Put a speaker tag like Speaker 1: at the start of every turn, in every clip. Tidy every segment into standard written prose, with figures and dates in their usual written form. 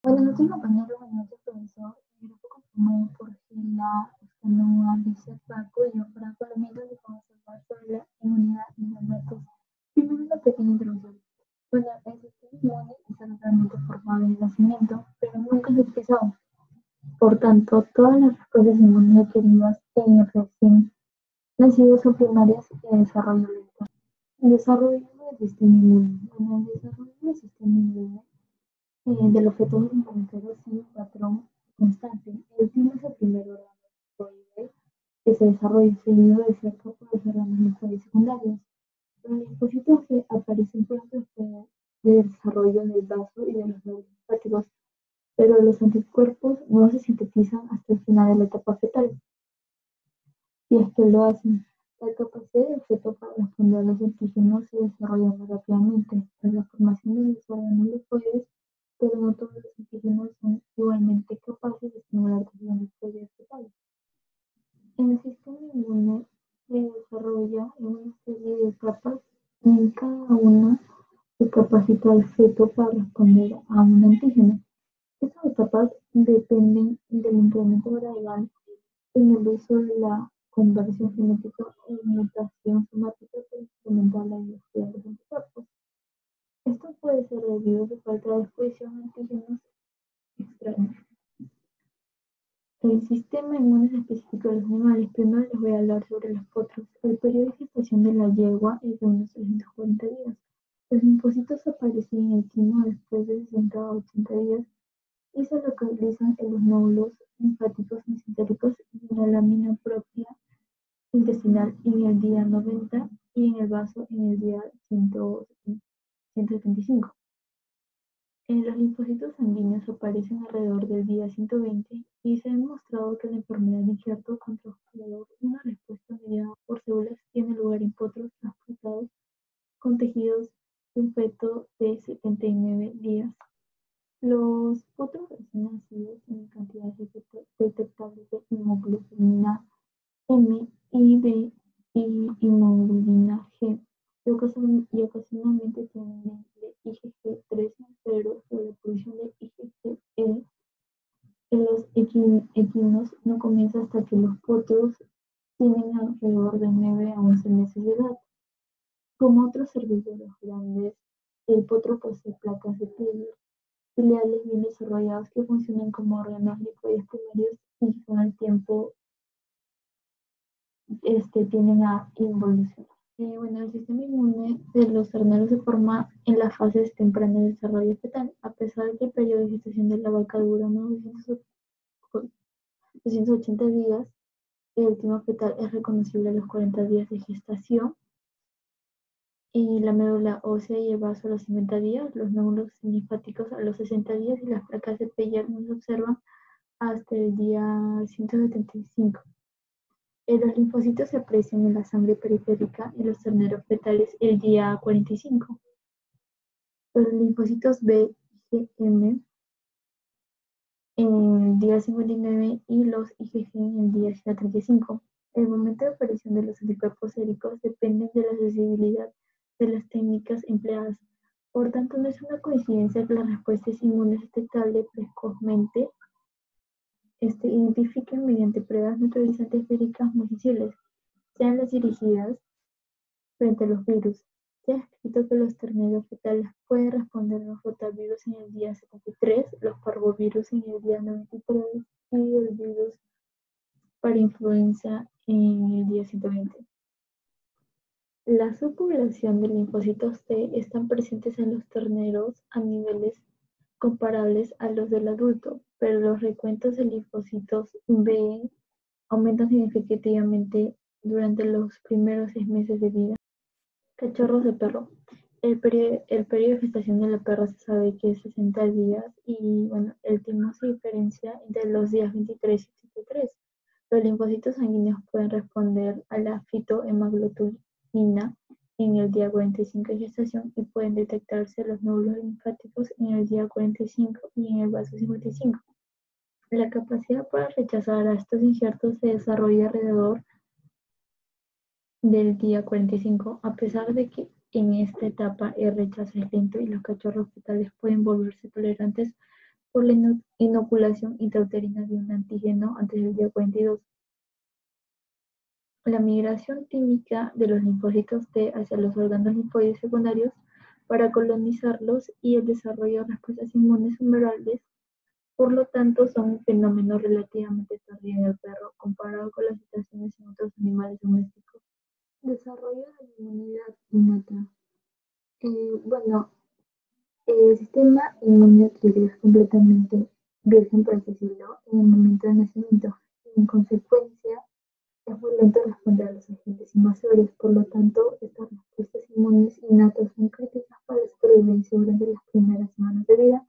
Speaker 1: Buenas noches, compañero. Buenas noches, profesor. El grupo conformado por Gila, Uscanúa, Alicia, Paco y yo, Franco Lomitos, y vamos a hablar sobre la inmunidad y los datos. Primero, una pequeña introducción. Bueno, el sistema inmune está totalmente formado en el nacimiento, pero nunca se expresado. Por tanto, todas las respuestas inmunes adquiridas en el recién nacidos son primarias y de desarrollo lento. El desarrollo del sistema inmune. Bueno, el desarrollo del sistema inmune de los fetos involuntarios sigue un patrón constante. El último es el primer órgano linfoide que se desarrolla seguido de cerca por los órganos linfoides secundarios. Los linfocitos que aparecen pronto después del desarrollo del vaso y de los glóbulos linfáticos, pero los anticuerpos no se sintetizan hasta el final de la etapa fetal, si es que lo hacen. La capacidad del feto para responder a los antígenos se desarrolla muy rápidamente tras la formación de los órganos linfoides, pero no todos los antígenos son igualmente capaces de estimular tejidos linfoides fetales. El sistema inmune se desarrolla en una serie de etapas y en cada una se capacita al feto para responder a un antígeno. Estas etapas dependen del incremento gradual en el uso de la conversión genética o mutación somática para incrementar la velocidad de los anticuerpos. Esto puede ser debido a su falta de exposición a antígenos extraños. El sistema inmune es específico de los animales. Primero les voy a hablar sobre los potros. El periodo de gestación de la yegua es de unos 340 días. Los linfocitos aparecen en el timo después de 60 a 80 días y se localizan en los nódulos linfáticos mesentéricos y en la lámina propia intestinal en el día 90 y en el vaso en el día 175. Los linfocitos sanguíneos aparecen alrededor del día 120 y se ha demostrado que la enfermedad de injerto contra hospedador, una respuesta mediada por células, tiene lugar en potros transplantados con tejidos de un feto de 79 días. Los potros recién nacidos tienen cantidades detectables de hemoglobina M y de hemoglobina G, y ocasionalmente tienen de IgG3 pero la producción de IgE en los equinos no comienza hasta que los potros tienen alrededor de 9 a 11 meses de edad. Como otros herbívoros grandes, el potro posee placas de Peyer ciliares bien desarrolladas que funcionan como órganos linfoides primarios y con el tiempo tienden a involucionar. Bueno, el sistema inmune de los terneros se forma en las fases tempranas de desarrollo fetal, a pesar de que el periodo de gestación de la vaca dura unos 280 días. El último fetal es reconocible a los 40 días de gestación y la médula ósea y el vaso a los 50 días, los nódulos linfáticos a los 60 días y las placas de Peyer no se observan hasta el día 175. Los linfocitos se aprecian en la sangre periférica en los terneros fetales el día 45. Los linfocitos B y GM en el día 59 y los IgG en el día 135. El momento de aparición de los anticuerpos séricos depende de la sensibilidad de las técnicas empleadas. Por tanto, no es una coincidencia que las respuestas inmunes detectables precozmente identifiquen mediante pruebas neutralizantes féricas muy sensibles, sean las dirigidas frente a los virus. Se ha escrito que los terneros fetales pueden responder a los rotavirus en el día 73, los parvovirus en el día 93 y el virus para influenza en el día 120. La subpoblación de linfocitos T están presentes en los terneros a niveles comparables a los del adulto, pero los recuentos de linfocitos B aumentan significativamente durante los primeros 6 meses de vida. Cachorros de perro. El periodo de gestación de la perra se sabe que es 60 días y bueno, el tiempo se diferencia entre los días 23 y 83. Los linfocitos sanguíneos pueden responder a la fitohemoglobina en el día 45 de gestación y pueden detectarse los nódulos linfáticos en el día 45 y en el vaso 55. La capacidad para rechazar a estos injertos se desarrolla alrededor del día 45, a pesar de que en esta etapa el rechazo es lento y los cachorros fetales pueden volverse tolerantes por la inoculación intrauterina de un antígeno antes del día 42. La migración típica de los linfocitos T hacia los órganos linfoides secundarios para colonizarlos y el desarrollo de respuestas inmunes humorales, por lo tanto, son un fenómeno relativamente tardío en el perro comparado con las situaciones en otros animales domésticos. Desarrollo de la inmunidad innata. Bueno, el sistema inmune es completamente virgen, por así decirlo, en el momento del nacimiento. En consecuencia, es muy lento responder a los agentes invasores. Por lo tanto, estas respuestas inmunes innatas son críticas para la supervivencia durante las primeras semanas de vida.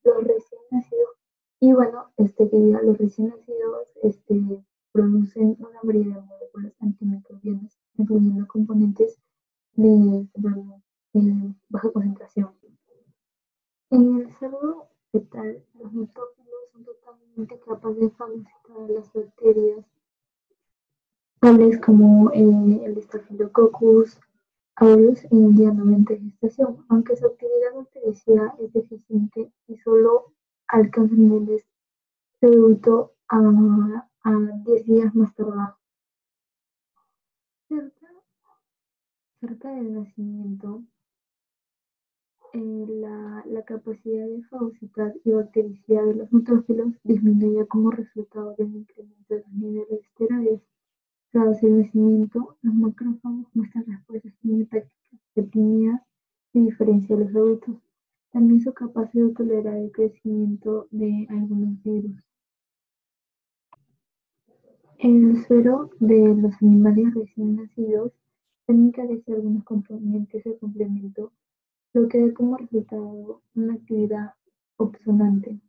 Speaker 1: Los recién nacidos, y bueno, que diga, los recién nacidos producen una variedad de moléculas antimicrobianas, incluyendo componentes de, de baja concentración. En el cerdo fetal, los neutófilos son totalmente capaces de fagocitar las bacterias, tales como el Staphylococcus aureus en el día 90 de gestación, aunque su actividad bactericida es deficiente y solo alcanza niveles de adulto a 10 días más tardar. Cerca, cerca del nacimiento, la capacidad de fagocitar y bactericida de los neutrófilos disminuye como resultado del incremento de los niveles de esteroides. Tras el nacimiento, los macrófagos muestran respuestas inmunológicas deprimidas y diferencia de los adultos. También son capaces de tolerar el crecimiento de algunos virus. El suero de los animales recién nacidos también carece de algunos componentes de complemento, lo que da como resultado una actividad obsonante,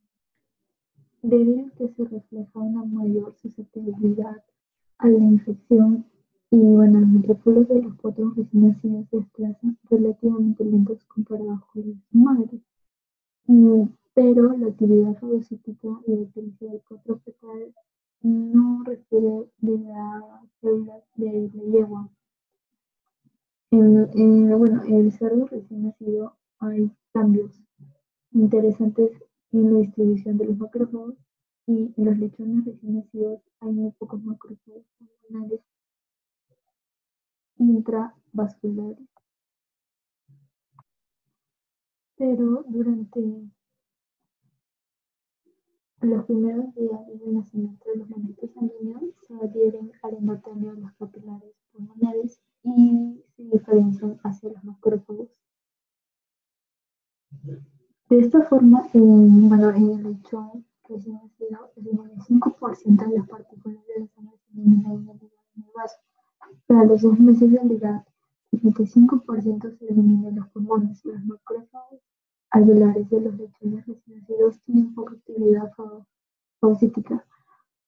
Speaker 1: debido a que se refleja una mayor susceptibilidad a la infección y bueno, los metrópolos de los potros recién nacidos se desplazan relativamente lentos comparados con los de su madre. Pero la actividad fagocítica y bacteriana del potro fetal no requiere de las células de la yegua. Bueno, el cerdo recién nacido hay cambios interesantes en la distribución de los macrófagos y en los lechones recién nacidos hay muy pocos macrófagos pulmonares intravasculares, pero durante los primeros días desde el nacimiento de los manitos sanguíneos se adhieren al endotelio de los capilares pulmonares y se diferencian hacia los macrófagos. De esta forma, bueno, en el lechón recién nacido, el 95% de las partículas de la sangre se eliminan en el vaso. Para los 2 meses de edad, el 75% se elimina en los pulmones. Los macrófagos alveolares de los lechones recién nacidos tienen poca actividad fagocítica,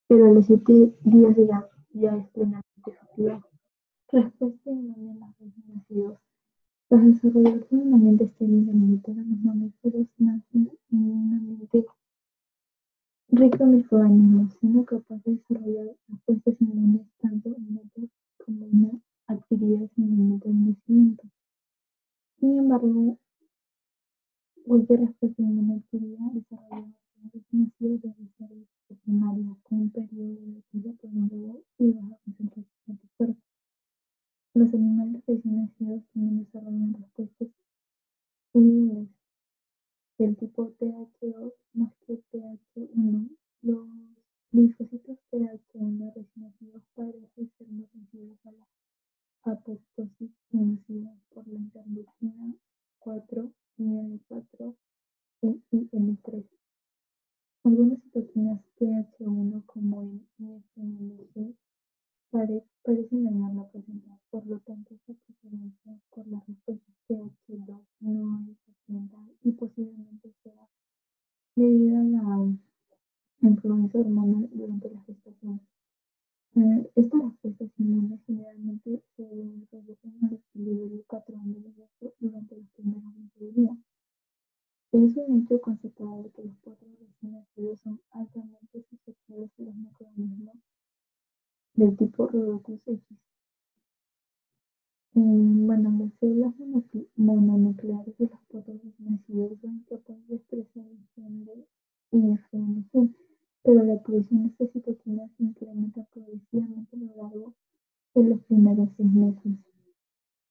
Speaker 1: pero a los 7 días de edad ya es plenamente efectiva. Respuesta inmune en los recién nacidos. Los desarrolladores de un ambiente estéril limitan a los mamíferos nacen en un ambiente rico en microorganismos, siendo capaces de desarrollar respuestas inmunes tanto innatas como no adquiridas en el momento del nacimiento. Sin embargo, cualquier respuesta inmune adquirida desarrollada en los nacidos debe ser primaria, con un periodo de vida prolongado y baja concentración de anticuerpos. Los animales recién nacidos también desarrollan respuestas inmunes del tipo Th2 más que Th1. Los linfocitos Th1 recién nacidos parecen ser más sensibles a la apoptosis inducida por la interleucina 4, IL-4 y IL-3. Algunas citoquinas Th1 como el IFNG parecen dañar la placenta, por lo tanto esta preferencia por la respuesta Th2 no es accidental y posiblemente sea debido a la influencia hormonal durante la gestación. Estas respuestas inmunes generalmente se reducen al equilibrio del patrón del embarazo durante los primeros meses de vida. Es un hecho constatado que los potros recién nacidos son altamente susceptibles a los microorganismos del tipo Rhodocus X. Bueno, las células mononucleares de los potros recién nacidos son incapaces de expresar el gen de y inflamación, pero la producción de esta citocina se incrementa progresivamente a lo largo de los primeros 6 meses,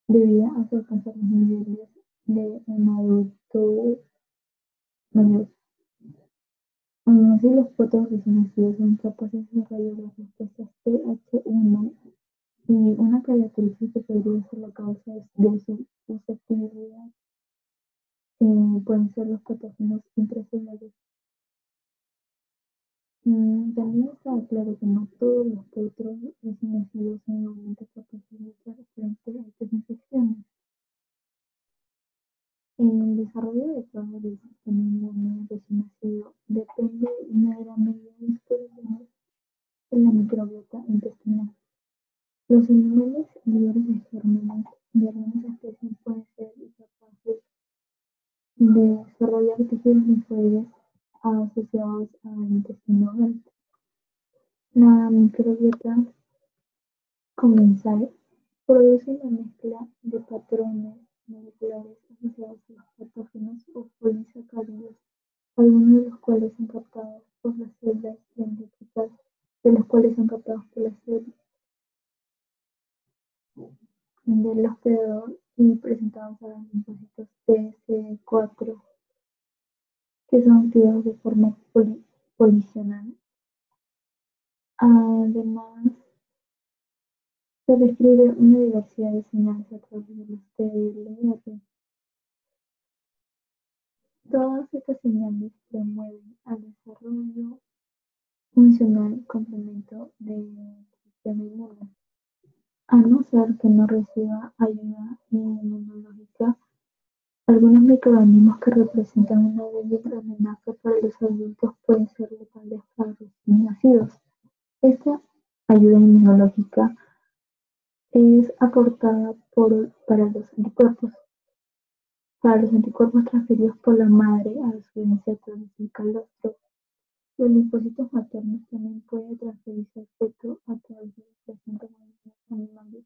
Speaker 1: debido a que alcanzar los niveles de un adulto mayor. Aun así, los potros recién nacidos son capaces de desarrollar las respuestas Th1 y una característica que podría ser la causa de su susceptibilidad pueden ser los patógenos intracelulares. También está claro que no todos los potros recién nacidos son igualmente capaces de luchar frente a estas infecciones. El desarrollo adecuado del sistema inmune recién nacido depende en una gran medida de las condiciones de la microbiota intestinal. Los animales libres de gérmenes de algunas especies pueden ser incapaces de desarrollar tejidos linfoides asociados al intestino delgado. La microbiota comensal produce una mezcla de patrones moleculares asociados a los patógenos o polisacáridos, algunos de los cuales son captados por las células dendríticas del hospedador y presentados a los linfocitos TCD4, que son activados de forma policional. Además, se describe una diversidad de señales a través de los TLR. Todas estas señales promueven al desarrollo funcional complemento del sistema inmune. A no ser que no reciba ayuda inmunológica, algunos microorganismos que representan una débil amenaza para los adultos pueden ser letales para los recién nacidos. Esta ayuda inmunológica es aportada para los anticuerpos transferidos por la madre a su herencia a través del calostro. Los linfocitos maternos también pueden transferirse al feto a través de la placenta en algunos animales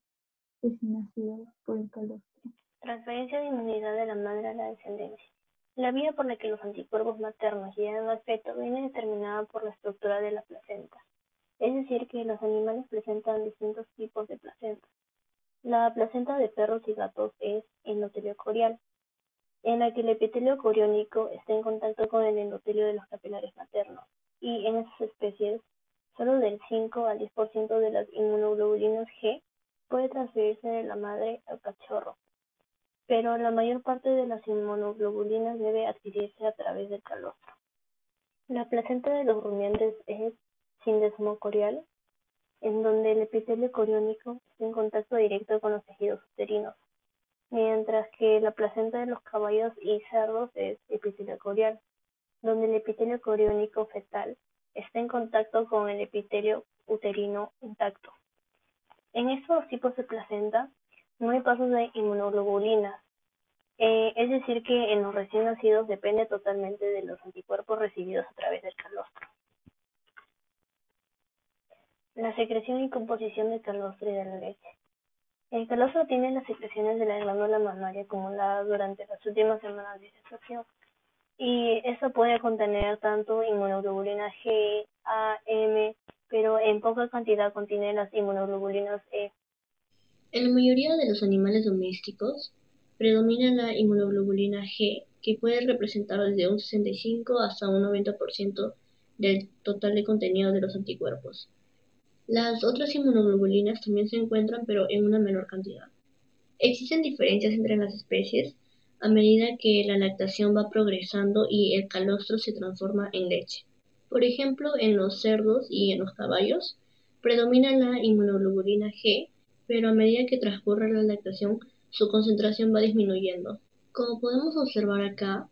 Speaker 1: recién nacidos por el calostro.
Speaker 2: Transferencia de inmunidad de la madre a la descendencia. La vía por la que los anticuerpos maternos llegan al feto viene determinada por la estructura de la placenta, es decir, que los animales presentan distintos tipos de placenta. La placenta de perros y gatos es endotelio corial, en la que el epitelio coriónico está en contacto con el endotelio de los capilares maternos, y en esas especies, solo del 5 al 10% de las inmunoglobulinas G puede transferirse de la madre al cachorro, pero la mayor parte de las inmunoglobulinas debe adquirirse a través del calostro. La placenta de los rumiantes es sindesmocorial, en donde el epitelio coriónico está en contacto directo con los tejidos uterinos, mientras que la placenta de los caballos y cerdos es epitelio corial, donde el epitelio coriónico fetal está en contacto con el epitelio uterino intacto. En estos tipos de placenta no hay pasos de inmunoglobulinas, es decir que en los recién nacidos depende totalmente de los anticuerpos recibidos a través del calostro. La secreción y composición del calostro y de la leche. El calostro tiene las secreciones de la glándula mamaria acumuladas durante las últimas semanas de gestación, y esta puede contener tanto inmunoglobulina G, A, M, pero en poca cantidad contiene las inmunoglobulinas E.
Speaker 3: En la mayoría de los animales domésticos predomina la inmunoglobulina G, que puede representar desde un 65 hasta un 90% del total de contenido de los anticuerpos. Las otras inmunoglobulinas también se encuentran, pero en una menor cantidad. Existen diferencias entre las especies a medida que la lactación va progresando y el calostro se transforma en leche. Por ejemplo, en los cerdos y en los caballos predomina la inmunoglobulina G, pero a medida que transcurre la lactación, su concentración va disminuyendo. Como podemos observar acá,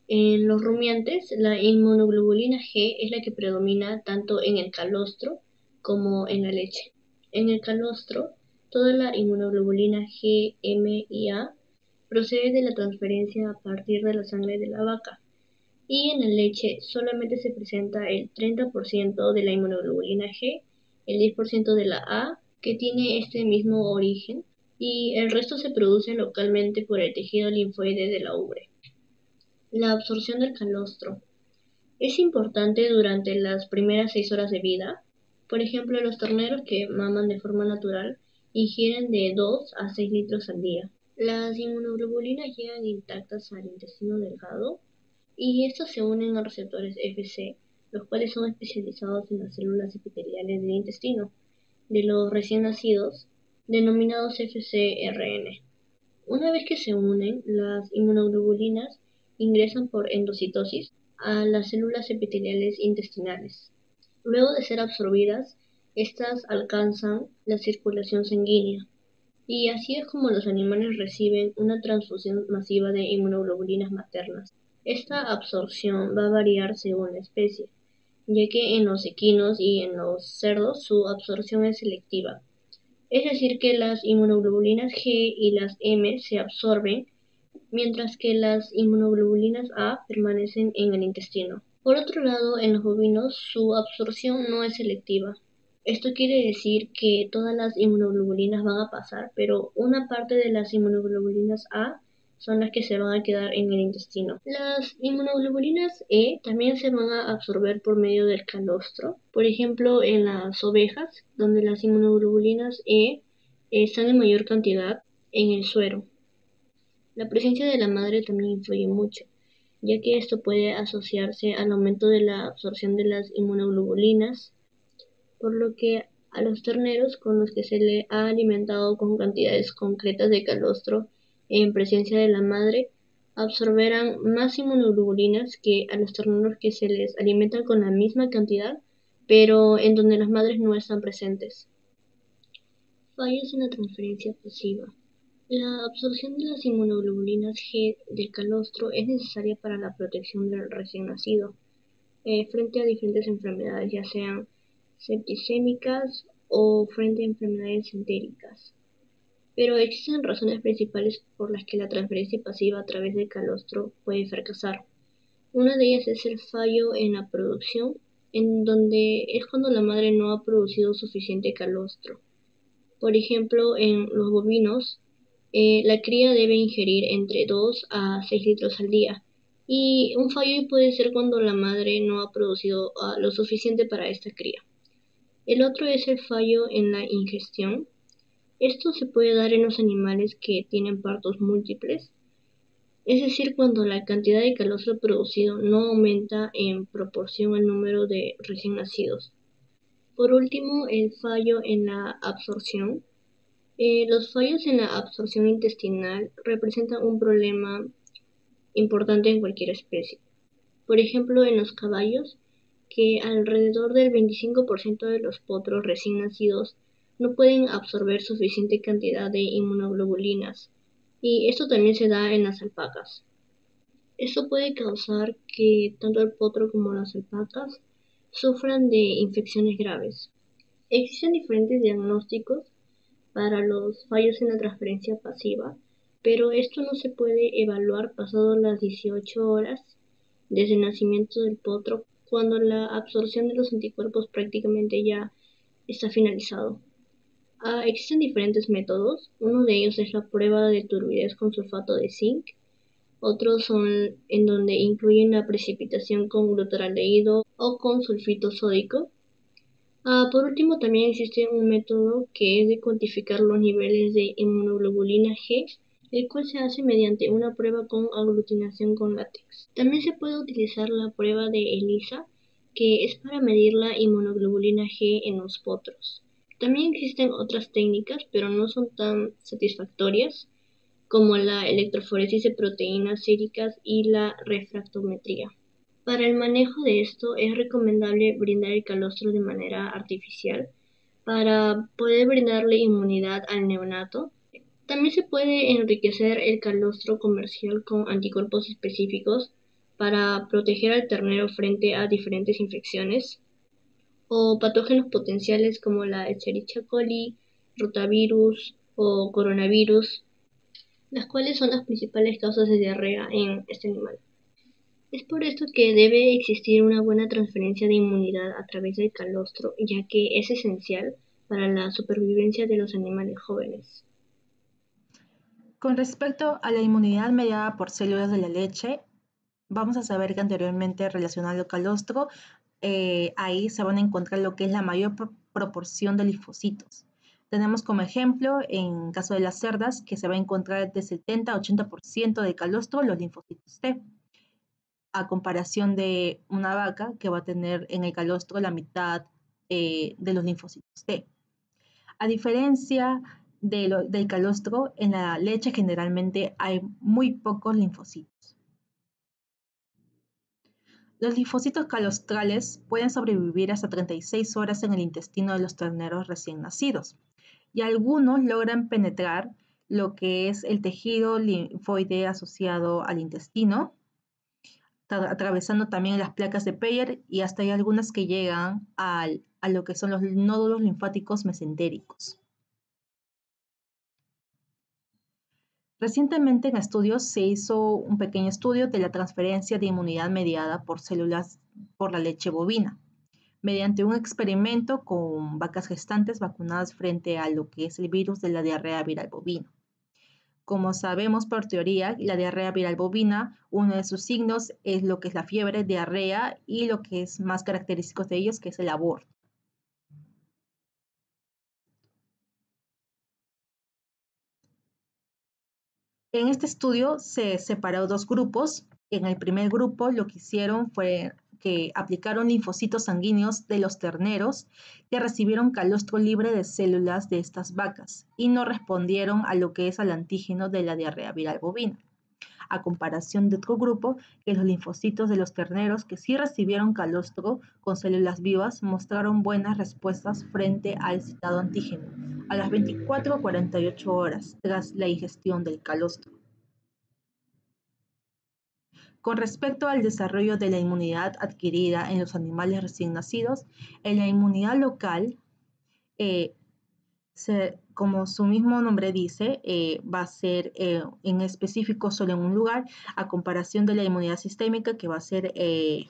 Speaker 3: en los rumiantes, la inmunoglobulina G es la que predomina tanto en el calostro como en la leche. En el calostro, toda la inmunoglobulina G, M y A procede de la transferencia a partir de la sangre de la vaca, y en la leche solamente se presenta el 30% de la inmunoglobulina G, el 10% de la A, que tiene este mismo origen, y el resto se produce localmente por el tejido linfoide de la ubre. La absorción del calostro. Es importante durante las primeras 6 horas de vida. Por ejemplo, los terneros que maman de forma natural ingieren de 2 a 6 litros al día. Las inmunoglobulinas llegan intactas al intestino delgado y estos se unen a receptores Fc, los cuales son especializados en las células epiteliales del intestino de los recién nacidos, denominados FcRn. Una vez que se unen, las inmunoglobulinas ingresan por endocitosis a las células epiteliales intestinales. Luego de ser absorbidas, estas alcanzan la circulación sanguínea. Y así es como los animales reciben una transfusión masiva de inmunoglobulinas maternas. Esta absorción va a variar según la especie, ya que en los equinos y en los cerdos su absorción es selectiva. Es decir, que las inmunoglobulinas G y las M se absorben, mientras que las inmunoglobulinas A permanecen en el intestino. Por otro lado, en los bovinos su absorción no es selectiva. Esto quiere decir que todas las inmunoglobulinas van a pasar, pero una parte de las inmunoglobulinas A son las que se van a quedar en el intestino. Las inmunoglobulinas E también se van a absorber por medio del calostro, por ejemplo en las ovejas, donde las inmunoglobulinas E están en mayor cantidad en el suero. La presencia de la madre también influye mucho, ya que esto puede asociarse al aumento de la absorción de las inmunoglobulinas, por lo que a los terneros con los que se le ha alimentado con cantidades concretas de calostro en presencia de la madre absorberán más inmunoglobulinas que a los terneros que se les alimentan con la misma cantidad, pero en donde las madres no están presentes. Fallos en la transferencia pasiva. La absorción de las inmunoglobulinas G del calostro es necesaria para la protección del recién nacido frente a diferentes enfermedades, ya sean septicémicas o frente a enfermedades entéricas. Pero existen razones principales por las que la transferencia pasiva a través del calostro puede fracasar. Una de ellas es el fallo en la producción, en donde es cuando la madre no ha producido suficiente calostro. Por ejemplo, en los bovinos, la cría debe ingerir entre 2 a 6 litros al día. Y un fallo puede ser cuando la madre no ha producido lo suficiente para esta cría. El otro es el fallo en la ingestión. Esto se puede dar en los animales que tienen partos múltiples, es decir, cuando la cantidad de calostro producido no aumenta en proporción al número de recién nacidos. Por último, el fallo en la absorción. Los fallos en la absorción intestinal representan un problema importante en cualquier especie. Por ejemplo, en los caballos, que alrededor del 25% de los potros recién nacidos no pueden absorber suficiente cantidad de inmunoglobulinas, y esto también se da en las alpacas. Esto puede causar que tanto el potro como las alpacas sufran de infecciones graves. Existen diferentes diagnósticos para los fallos en la transferencia pasiva, pero esto no se puede evaluar pasado las 18 horas desde el nacimiento del potro, cuando la absorción de los anticuerpos prácticamente ya está finalizado. Existen diferentes métodos. Uno de ellos es la prueba de turbidez con sulfato de zinc. Otros son en donde incluyen la precipitación con glutaraldehído o con sulfito sódico. Por último, también existe un método que es de cuantificar los niveles de inmunoglobulina G, el cual se hace mediante una prueba con aglutinación con látex. También se puede utilizar la prueba de ELISA, que es para medir la inmunoglobulina G en los potros. También existen otras técnicas, pero no son tan satisfactorias, como la electroforesis de proteínas séricas y la refractometría. Para el manejo de esto es recomendable brindar el calostro de manera artificial para poder brindarle inmunidad al neonato. También se puede enriquecer el calostro comercial con anticuerpos específicos para proteger al ternero frente a diferentes infecciones o patógenos potenciales como la Escherichia coli, rotavirus o coronavirus, las cuales son las principales causas de diarrea en este animal. Es por esto que debe existir una buena transferencia de inmunidad a través del calostro, ya que es esencial para la supervivencia de los animales jóvenes.
Speaker 4: Con respecto a la inmunidad mediada por células de la leche, vamos a saber que anteriormente relacionado al calostro, ahí se van a encontrar lo que es la mayor proporción de linfocitos. Tenemos como ejemplo, en caso de las cerdas, que se va a encontrar de 70 a 80% del calostro los linfocitos T, a comparación de una vaca que va a tener en el calostro la mitad de los linfocitos T. A diferencia del calostro, en la leche generalmente hay muy pocos linfocitos. Los linfocitos calostrales pueden sobrevivir hasta 36 horas en el intestino de los terneros recién nacidos, y algunos logran penetrar lo que es el tejido linfoide asociado al intestino, atravesando también las placas de Peyer, y hasta hay algunas que llegan a lo que son los nódulos linfáticos mesentéricos. Recientemente en estudios se hizo un pequeño estudio de la transferencia de inmunidad mediada por células por la leche bovina, mediante un experimento con vacas gestantes vacunadas frente a lo que es el virus de la diarrea viral bovina. Como sabemos por teoría, la diarrea viral bovina, uno de sus signos es lo que es la fiebre, diarrea, y lo que es más característico de ellos, que es el aborto. En este estudio se separó dos grupos. En el primer grupo lo que hicieron fue que aplicaron linfocitos sanguíneos de los terneros que recibieron calostro libre de células de estas vacas y no respondieron a lo que es al antígeno de la diarrea viral bovina, a comparación de otro grupo que los linfocitos de los terneros que sí recibieron calostro con células vivas mostraron buenas respuestas frente al citado antígeno a las 24 o 48 horas tras la ingestión del calostro. Con respecto al desarrollo de la inmunidad adquirida en los animales recién nacidos, en la inmunidad local, como su mismo nombre dice, va a ser en específico solo en un lugar, a comparación de la inmunidad sistémica que va a ser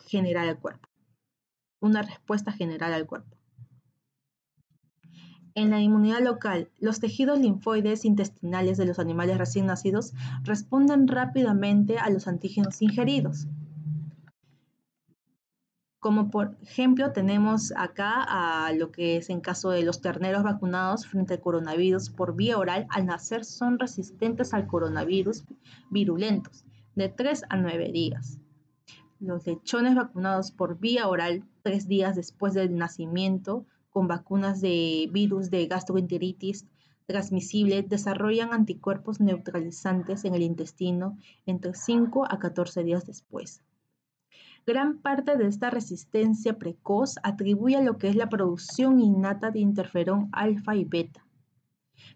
Speaker 4: general al cuerpo, una respuesta general al cuerpo. En la inmunidad local, los tejidos linfoides intestinales de los animales recién nacidos responden rápidamente a los antígenos ingeridos. Como por ejemplo tenemos acá a lo que es en caso de los terneros vacunados frente al coronavirus por vía oral, al nacer son resistentes al coronavirus virulentos de 3 a 9 días. Los lechones vacunados por vía oral 3 días después del nacimiento con vacunas de virus de gastroenteritis transmisible desarrollan anticuerpos neutralizantes en el intestino entre 5 a 14 días después. Gran parte de esta resistencia precoz atribuye a lo que es la producción innata de interferón alfa y beta.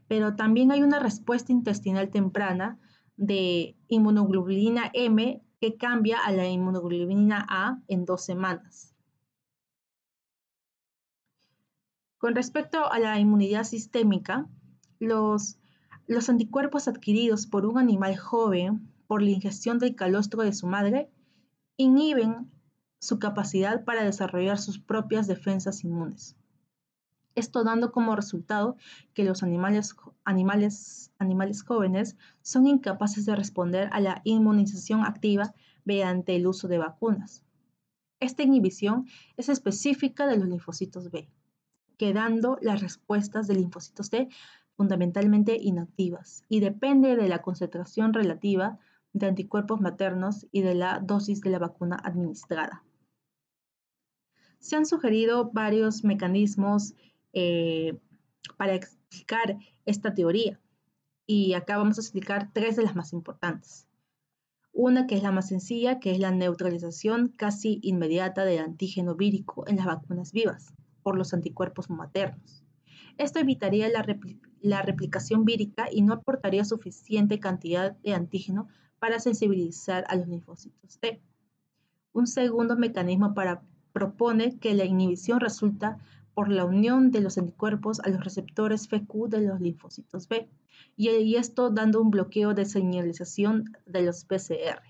Speaker 4: Pero también hay una respuesta intestinal temprana de inmunoglobulina M que cambia a la inmunoglobulina A en 2 semanas. Con respecto a la inmunidad sistémica, los anticuerpos adquiridos por un animal joven por la ingestión del calostro de su madre inhiben su capacidad para desarrollar sus propias defensas inmunes. Esto dando como resultado que los animales jóvenes son incapaces de responder a la inmunización activa mediante el uso de vacunas. Esta inhibición es específica de los linfocitos B, quedando las respuestas de linfocitos T fundamentalmente inactivas y depende de la concentración relativa de anticuerpos maternos y de la dosis de la vacuna administrada. Se han sugerido varios mecanismos para explicar esta teoría y acá vamos a explicar 3 de las más importantes. Una que es la más sencilla, que es la neutralización casi inmediata del antígeno vírico en las vacunas vivas por los anticuerpos maternos. Esto evitaría la replicación vírica y no aportaría suficiente cantidad de antígeno para sensibilizar a los linfocitos T. Un segundo mecanismo propone que la inhibición resulta por la unión de los anticuerpos a los receptores FQ de los linfocitos B, y esto dando un bloqueo de señalización de los PCR.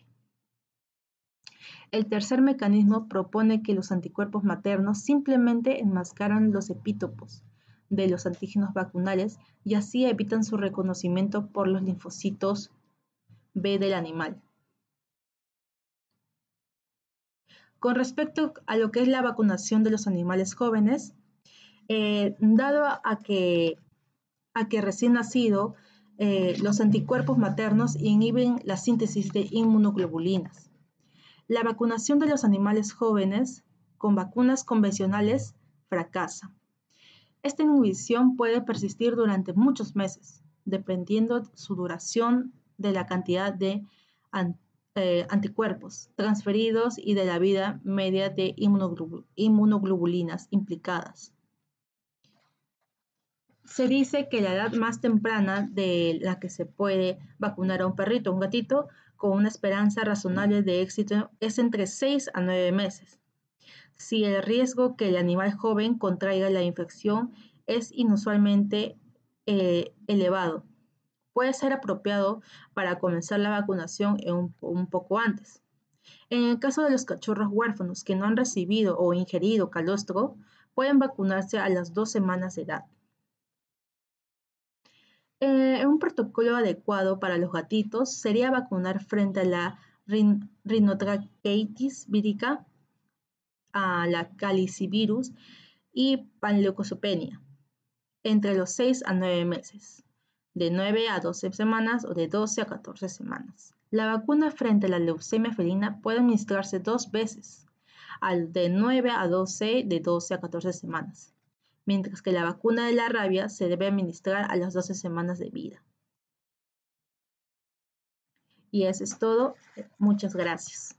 Speaker 4: El tercer mecanismo propone que los anticuerpos maternos simplemente enmascaran los epítopos de los antígenos vacunales y así evitan su reconocimiento por los linfocitos B del animal. Con respecto a lo que es la vacunación de los animales jóvenes, dado a que recién nacido, los anticuerpos maternos inhiben la síntesis de inmunoglobulinas. La vacunación de los animales jóvenes con vacunas convencionales fracasa. Esta inhibición puede persistir durante muchos meses, dependiendo su duración de la cantidad de anticuerpos transferidos y de la vida media de inmunoglobulinas implicadas. Se dice que la edad más temprana de la que se puede vacunar a un perrito o un gatito con una esperanza razonable de éxito es entre 6 a 9 meses. Si el riesgo que el animal joven contraiga la infección es inusualmente elevado, puede ser apropiado para comenzar la vacunación un poco antes. En el caso de los cachorros huérfanos que no han recibido o ingerido calostro, pueden vacunarse a las 2 semanas de edad. Un protocolo adecuado para los gatitos sería vacunar frente a la rinotraqueitis vírica, a la calicivirus y panleucopenia entre los 6 a 9 meses, de 9 a 12 semanas o de 12 a 14 semanas. La vacuna frente a la leucemia felina puede administrarse 2 veces, de 9 a 12, de 12 a 14 semanas, mientras que la vacuna de la rabia se debe administrar a las 12 semanas de vida. Y eso es todo. Muchas gracias.